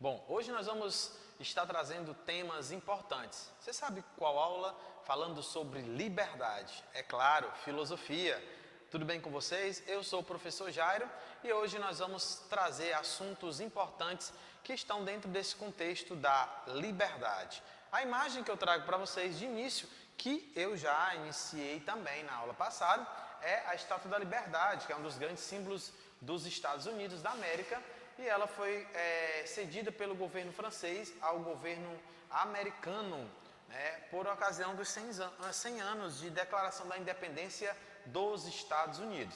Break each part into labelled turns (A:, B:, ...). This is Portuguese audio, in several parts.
A: Bom, hoje nós vamos estar trazendo temas importantes. Você sabe qual aula? Falando sobre liberdade. É claro, filosofia. Tudo bem com vocês? Eu sou o professor Jairo e hoje nós vamos trazer assuntos importantes que estão dentro desse contexto da liberdade. A imagem que eu trago para vocês de início, que eu já iniciei também na aula passada, é a Estátua da Liberdade, que é um dos grandes símbolos dos Estados Unidos da América, e ela foi cedida pelo governo francês ao governo americano, por ocasião dos 100 anos de declaração da independência dos Estados Unidos.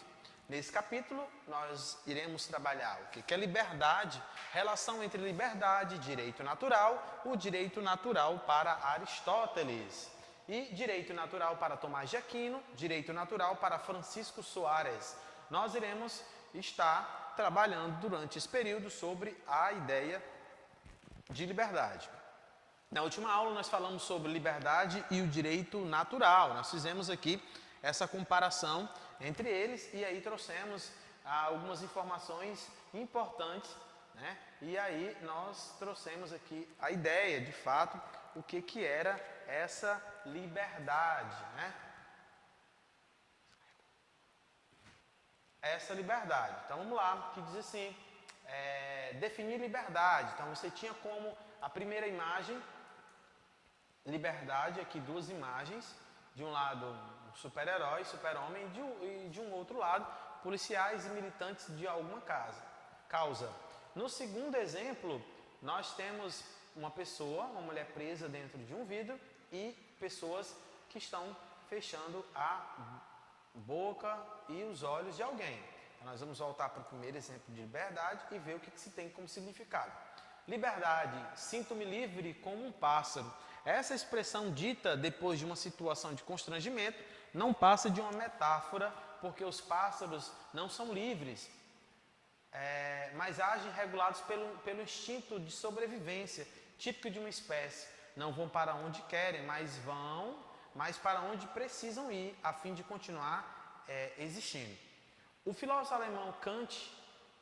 A: Nesse capítulo, nós iremos trabalhar o que é liberdade, relação entre liberdade e direito natural, o direito natural para Aristóteles, e direito natural para Tomás de Aquino, direito natural para Francisco Soares. Nós iremos estar trabalhando durante esse período sobre a ideia de liberdade. Na última aula nós falamos sobre liberdade e o direito natural. Nós fizemos aqui essa comparação entre eles e aí trouxemos algumas informações importantes, E aí nós trouxemos aqui a ideia, de fato, o que era essa liberdade, Essa liberdade. Então vamos lá, que diz assim, definir liberdade. Então você tinha como a primeira imagem, liberdade, aqui duas imagens, de um lado um super-herói, super-homem, e de um outro lado policiais e militantes de alguma causa. No segundo exemplo, nós temos uma pessoa, uma mulher presa dentro de um vidro e pessoas que estão fechando a boca e os olhos de alguém. Então, nós vamos voltar para o primeiro exemplo de liberdade e ver o que se tem como significado. Liberdade, sinto-me livre como um pássaro. Essa expressão dita depois de uma situação de constrangimento não passa de uma metáfora, porque os pássaros não são livres, mas agem regulados pelo instinto de sobrevivência, típico de uma espécie. Não vão para onde querem, mas vão para onde precisam ir, a fim de continuar existindo. O filósofo alemão Kant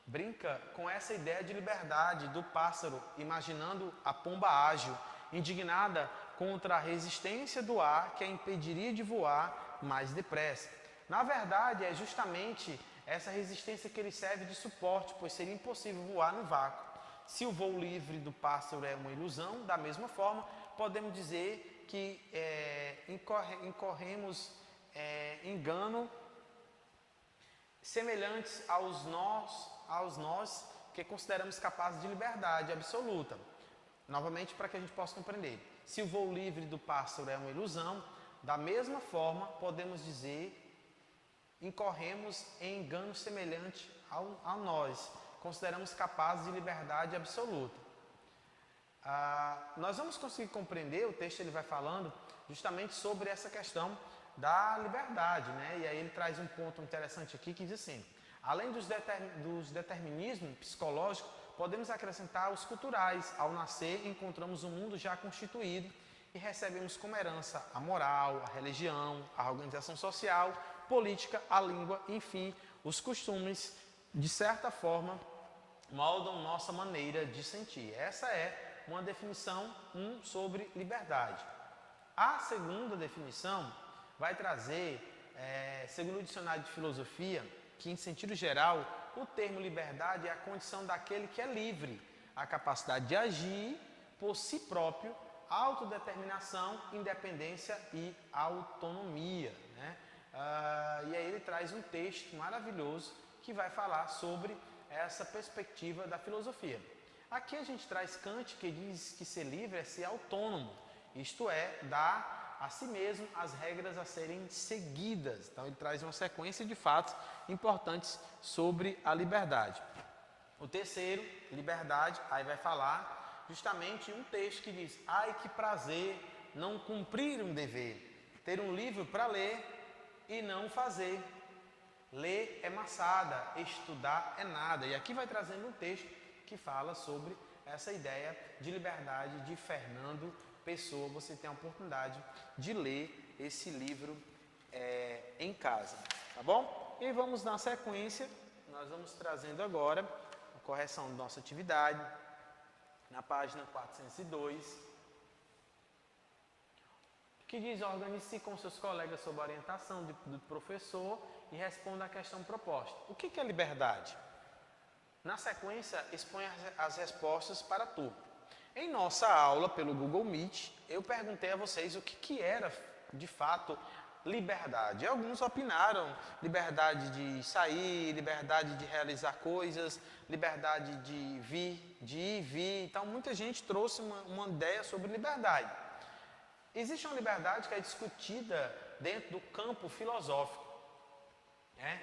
A: brinca com essa ideia de liberdade do pássaro, imaginando a pomba ágil, indignada contra a resistência do ar que a impediria de voar mais depressa. Na verdade, é justamente essa resistência que lhe serve de suporte, pois seria impossível voar no vácuo. Se o voo livre do pássaro é uma ilusão, da mesma forma, podemos dizer que incorremos engano semelhantes aos nós que consideramos capazes de liberdade absoluta. Novamente, para que a gente possa compreender. Se o voo livre do pássaro é uma ilusão, da mesma forma, podemos dizer, incorremos em engano semelhante a nós, consideramos capazes de liberdade absoluta. Nós vamos conseguir compreender, o texto ele vai falando justamente sobre essa questão da liberdade, E aí ele traz um ponto interessante aqui que diz assim, além dos determinismos psicológicos, podemos acrescentar os culturais. Ao nascer, encontramos um mundo já constituído e recebemos como herança a moral, a religião, a organização social, política, a língua, enfim, os costumes, de certa forma, moldam nossa maneira de sentir. Essa é uma definição sobre liberdade. A segunda definição vai trazer, segundo o dicionário de filosofia, que em sentido geral, o termo liberdade é a condição daquele que é livre, a capacidade de agir por si próprio, autodeterminação, independência e autonomia. E aí ele traz um texto maravilhoso que vai falar sobre essa perspectiva da filosofia. Aqui a gente traz Kant, que diz que ser livre é ser autônomo, isto é, dar a si mesmo as regras a serem seguidas. Então ele traz uma sequência de fatos importantes sobre a liberdade. O terceiro, liberdade, aí vai falar justamente um texto que diz: ai que prazer não cumprir um dever, ter um livro para ler e não fazer. Ler é maçada, estudar é nada. E aqui vai trazendo um texto que fala sobre essa ideia de liberdade de Fernando Pessoa. Você tem a oportunidade de ler esse livro em casa, tá bom? E vamos na sequência, nós vamos trazendo agora a correção da nossa atividade, na página 402, que diz: organize-se com seus colegas sob a orientação do professor e responda à questão proposta. O que é liberdade? Na sequência, expõe as respostas para a turma. Em nossa aula pelo Google Meet, eu perguntei a vocês o que era, de fato, liberdade. Alguns opinaram: liberdade de sair, liberdade de realizar coisas, liberdade de ir e vir. Então, muita gente trouxe uma ideia sobre liberdade. Existe uma liberdade que é discutida dentro do campo filosófico, né?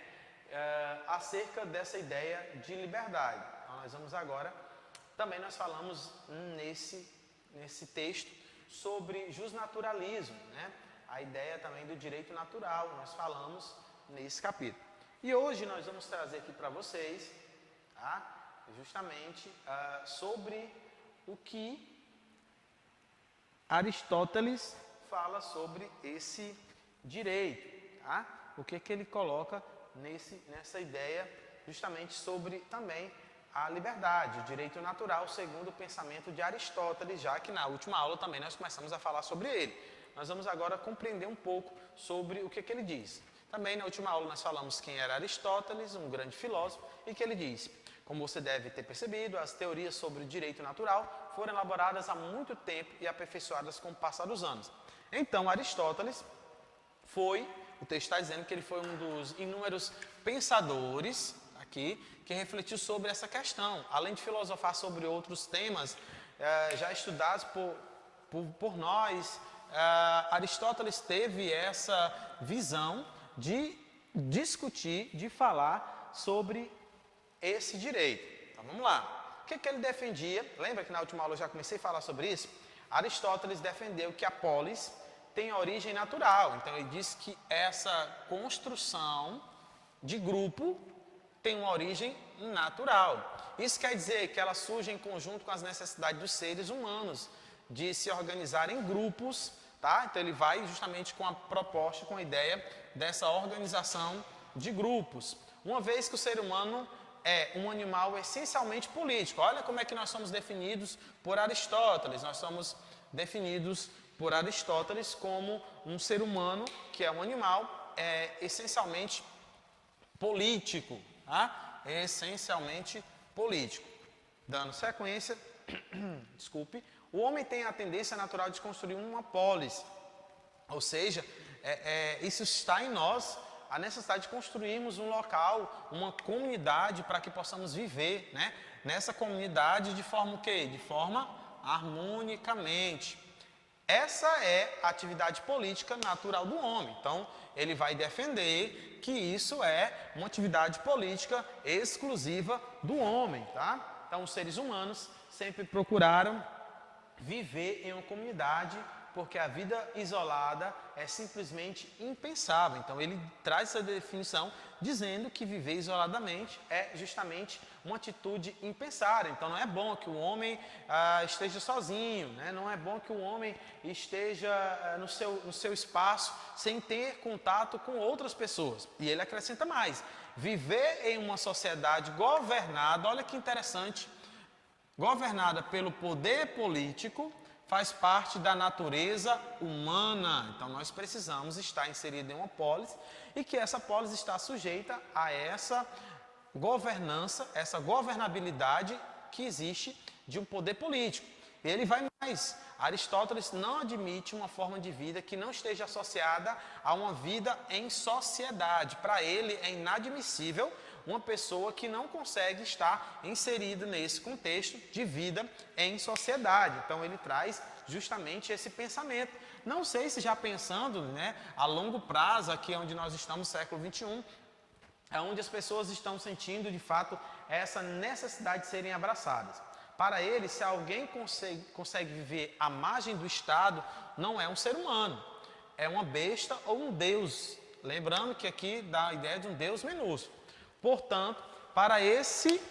A: Acerca dessa ideia de liberdade. Então, nós vamos agora, também nós falamos nesse texto sobre justnaturalismo, né? A ideia também do direito natural, nós falamos nesse capítulo. E hoje nós vamos trazer aqui para vocês, tá? Justamente sobre o que Aristóteles fala sobre esse direito, tá? O que ele coloca nessa ideia justamente sobre também a liberdade, o direito natural, segundo o pensamento de Aristóteles, já que na última aula também nós começamos a falar sobre ele. Nós vamos agora compreender um pouco sobre o que ele diz. Também na última aula nós falamos quem era Aristóteles, um grande filósofo, e que ele diz: como você deve ter percebido, as teorias sobre o direito natural foram elaboradas há muito tempo e aperfeiçoadas com o passar dos anos. Então, Aristóteles o texto está dizendo que ele foi um dos inúmeros pensadores aqui que refletiu sobre essa questão. Além de filosofar sobre outros temas já estudados por nós, Aristóteles teve essa visão de discutir, de falar sobre esse direito. Então vamos lá. O que ele defendia? Lembra que na última aula eu já comecei a falar sobre isso? Aristóteles defendeu que a polis tem origem natural. Então ele disse que essa construção de grupo tem uma origem natural. Isso quer dizer que ela surge em conjunto com as necessidades dos seres humanos de se organizar em grupos, tá? Então ele vai justamente com a proposta, com a ideia dessa organização de grupos. Uma vez que o ser humano é um animal essencialmente político. Olha como é que nós somos definidos por Aristóteles. Nós somos definidos por Aristóteles como um ser humano que é um animal essencialmente político, tá? Essencialmente político. Dando sequência, desculpe, o homem tem a tendência natural de construir uma polis, ou seja, isso está em nós, a necessidade de construirmos um local, uma comunidade para que possamos viver, né? Nessa comunidade de forma o quê? De forma harmonicamente. Essa é a atividade política natural do homem. Então, ele vai defender que isso é uma atividade política exclusiva do homem, tá? Então, os seres humanos sempre procuraram viver em uma comunidade, porque a vida isolada é simplesmente impensável. Então ele traz essa definição dizendo que viver isoladamente é justamente uma atitude impensável. Então não é bom que o homem esteja sozinho, né? Não é bom que o homem esteja no seu espaço sem ter contato com outras pessoas. E ele acrescenta mais: viver em uma sociedade governada, olha que interessante, governada pelo poder político, faz parte da natureza humana. Então nós precisamos estar inseridos em uma polis e que essa polis está sujeita a essa governança, essa governabilidade que existe de um poder político. E ele vai mais. Aristóteles não admite uma forma de vida que não esteja associada a uma vida em sociedade. Para ele é inadmissível uma pessoa que não consegue estar inserida nesse contexto de vida em sociedade. Então ele traz justamente esse pensamento. Não sei se já pensando, né, a longo prazo, aqui onde nós estamos, século XXI, é onde as pessoas estão sentindo de fato essa necessidade de serem abraçadas. Para ele, se alguém consegue viver à margem do Estado, não é um ser humano, é uma besta ou um deus. Lembrando que aqui dá a ideia de um deus minúsculo. Portanto, para esse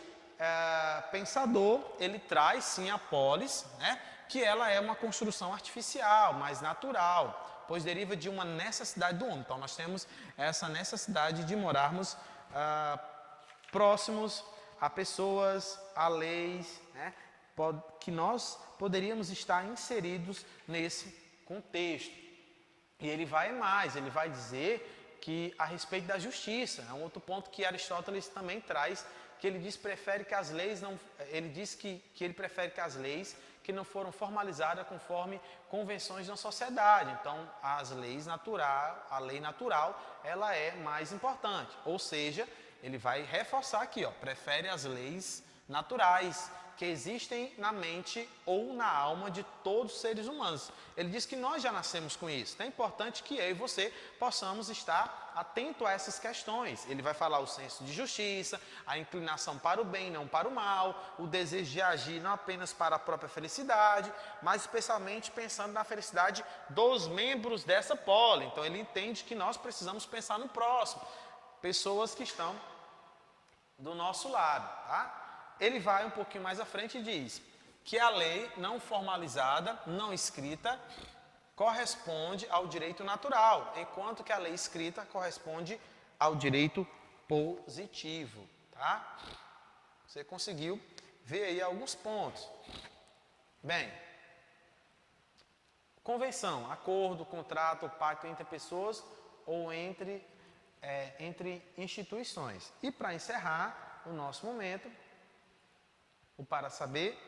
A: pensador, ele traz sim a polis, né, que ela é uma construção artificial, mais natural, pois deriva de uma necessidade do homem. Então, nós temos essa necessidade de morarmos próximos a pessoas, a leis, né, que nós poderíamos estar inseridos nesse contexto. E ele vai mais, ele vai dizer que a respeito da justiça, é um outro ponto que Aristóteles também traz, que ele diz que ele prefere que as leis que não foram formalizadas conforme convenções de uma sociedade. Então, a lei natural, ela é mais importante. Ou seja, ele vai reforçar aqui, prefere as leis naturais que existem na mente ou na alma de todos os seres humanos. Ele diz que nós já nascemos com isso. Então é importante que eu e você possamos estar atento a essas questões. Ele vai falar o senso de justiça, a inclinação para o bem, não para o mal, o desejo de agir não apenas para a própria felicidade, mas especialmente pensando na felicidade dos membros dessa pole. Então ele entende que nós precisamos pensar no próximo, pessoas que estão do nosso lado, tá? Ele vai um pouquinho mais à frente e diz que a lei não formalizada, não escrita, corresponde ao direito natural, enquanto que a lei escrita corresponde ao direito positivo, tá? Você conseguiu ver aí alguns pontos. Bem, convenção, acordo, contrato, pacto entre pessoas ou entre instituições. E para encerrar o nosso momento, o Para Saber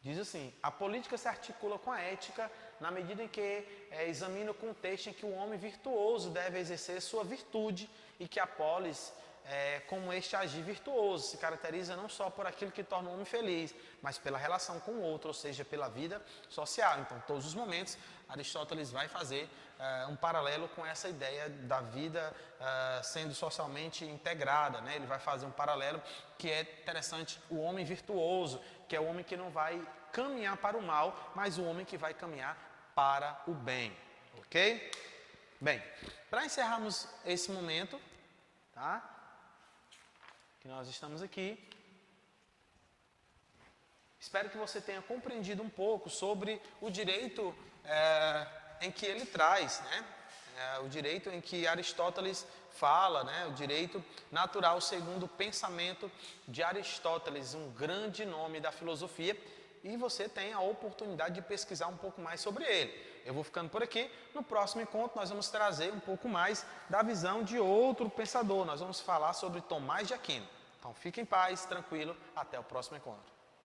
A: diz assim: a política se articula com a ética na medida em que examina o contexto em que o homem virtuoso deve exercer sua virtude e que a polis, como este agir virtuoso, se caracteriza não só por aquilo que torna o homem feliz, mas pela relação com o outro, ou seja, pela vida social. Então, em todos os momentos, Aristóteles vai fazer um paralelo com essa ideia da vida sendo socialmente integrada, né? Ele vai fazer um paralelo que é interessante, o homem virtuoso, que é o homem que não vai caminhar para o mal, mas o homem que vai caminhar para o bem, ok? Bem, para encerrarmos esse momento, tá? Que nós estamos aqui, espero que você tenha compreendido um pouco sobre o direito em que ele traz, né? O direito em que Aristóteles fala, né? O direito natural segundo o pensamento de Aristóteles, um grande nome da filosofia, e você tem a oportunidade de pesquisar um pouco mais sobre ele. Eu vou ficando por aqui. No próximo encontro nós vamos trazer um pouco mais da visão de outro pensador. Nós vamos falar sobre Tomás de Aquino. Então fique em paz, tranquilo, até o próximo encontro.